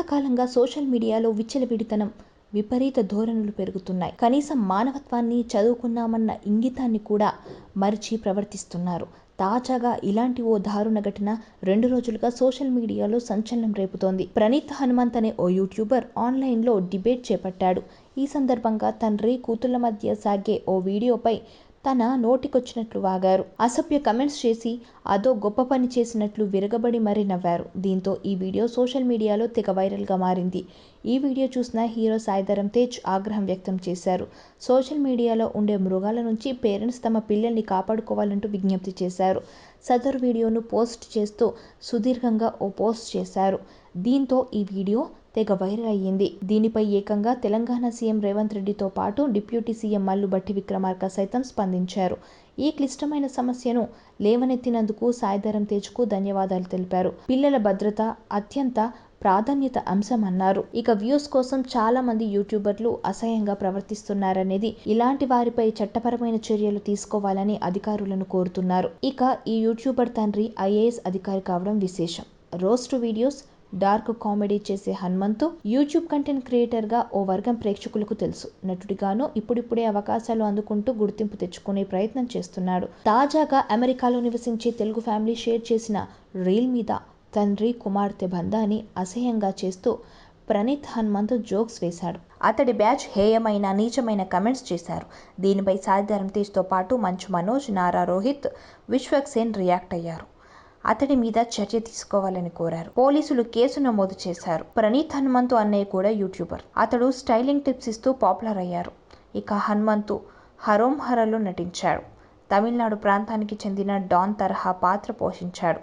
కొంతకాలంగా సోషల్ మీడియాలో విచ్చలవిడితనం, విపరీత ధోరణులు పెరుగుతున్నాయి. కనీసం మానవత్వాన్ని, చదువుకున్నామన్న ఇంగితాన్ని కూడా మరిచి ప్రవర్తిస్తున్నారు. తాజాగా ఇలాంటి ఓ దారుణ ఘటన 2 రోజులుగా సోషల్ మీడియాలో సంచలనం రేపుతోంది. ప్రణీత్ హనుమంత్ అనే ఓ యూట్యూబర్ ఆన్లైన్లో డిబేట్ చేపట్టాడు. ఈ సందర్భంగా తండ్రి, కూతుళ్ల మధ్య సాగే ఓ వీడియోపై తన నోటికొచ్చినట్లు వాగారు. అసభ్య కమెంట్స్ చేసి అదో గొప్ప పని చేసినట్లు విరగబడి మరీ నవ్వారు. దీంతో ఈ వీడియో సోషల్ మీడియాలో తెగ వైరల్గా మారింది. ఈ వీడియో చూసిన హీరో సాయిధరమ్ తేజ్ ఆగ్రహం వ్యక్తం చేశారు. సోషల్ మీడియాలో ఉండే మృగాల నుంచి పేరెంట్స్ తమ పిల్లల్ని కాపాడుకోవాలంటూ విజ్ఞప్తి చేశారు. సదరు వీడియోను పోస్ట్ చేస్తూ సుదీర్ఘంగా ఓ పోస్ట్ చేశారు. దీంతో ఈ వీడియో తెగ వైరల్ అయ్యింది. దీనిపై ఏకంగా తెలంగాణ సీఎం రేవంత్ రెడ్డితో పాటు డిప్యూటీ సీఎం మల్లు భట్టి విక్రమార్క సైతం స్పందించారు. ఈ క్లిష్టమైన సమస్యను లేవనెత్తినందుకు సాయిధరమ్ తేజ్కు ధన్యవాదాలు తెలిపారు. పిల్లల భద్రత అత్యంత ప్రాధాన్యత అంశమన్నారు. ఇక వ్యూస్ కోసం చాలా మంది యూట్యూబర్లు అసహ్యంగా ప్రవర్తిస్తున్నారనేది, ఇలాంటి వారిపై చట్టపరమైన చర్యలు తీసుకోవాలని అధికారులను కోరుతున్నారు. ఇక ఈ యూట్యూబర్ తండ్రి ఐఏఎస్ అధికారి కావడం విశేషం. రోస్ట్ వీడియోస్, డార్క్ కామెడీ చేసే హనుమంతు యూట్యూబ్ కంటెంట్ క్రియేటర్గా ఓ వర్గం ప్రేక్షకులకు తెలుసు. నటుడిగాను ఇప్పుడిప్పుడే అవకాశాలు అందుకుంటూ గుర్తింపు తెచ్చుకునే ప్రయత్నం చేస్తున్నాడు. తాజాగా అమెరికాలో నివసించే తెలుగు ఫ్యామిలీ షేర్ చేసిన రీల్ మీద తండ్రి, కుమార్తె బంధాన్ని అసహ్యంగా చేస్తూ ప్రణీత్ హనుమంత్ జోక్స్ వేశాడు. అతడి బ్యాచ్ హేయమైన, నీచమైన కమెంట్స్ చేశారు. దీనిపై సాయిధరమ్ తేజ్తో పాటు మంచు మనోజ్, నారా రోహిత్, విశ్వక్సేన్ రియాక్ట్ అయ్యారు. అతడి మీద చర్య తీసుకోవాలని కోరారు. పోలీసులు కేసు నమోదు చేశారు. ప్రణీత్ హనుమంతు అన్నయ్య కూడా యూట్యూబర్. అతడు స్టైలింగ్ టిప్స్ ఇస్తూ పాపులర్ అయ్యారు. ఇక హనుమంతు హరోం హరలో నటించాడు. తమిళనాడు ప్రాంతానికి చెందిన డాన్ తరహా పాత్ర పోషించాడు.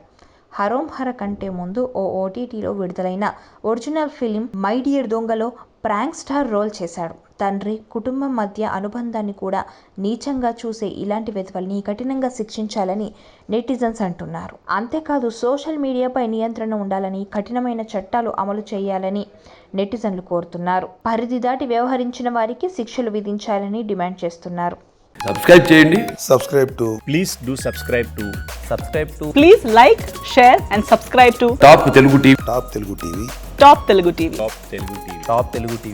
హరోం హర కంటే ముందు ఓ ఓటీటీలో విడుదలైన ఒరిజినల్ ఫిలిం మై డియర్ దొంగలో ప్రాంక్ స్టార్ రోల్ చేశాడు. తండ్రి, కుటుంబం మధ్య అనుబంధాన్ని కూడా నీచంగా చూసే ఇలాంటి వెధవల్ని కఠినంగా శిక్షించాలని నెటిజన్స్ అంటున్నారు. అంతేకాదు సోషల్ మీడియాపై నియంత్రణ ఉండాలని, కఠినమైన చట్టాలు అమలు చేయాలని నెటిజన్లు కోరుతున్నారు. పరిధి దాటి వ్యవహరించిన వారికి శిక్షలు విధించాలని డిమాండ్ చేస్తున్నారు. సబ్స్క్రైబ్ చేయండి. Please do subscribe to. Please like, share and subscribe to top Telugu TV. Top Telugu TV.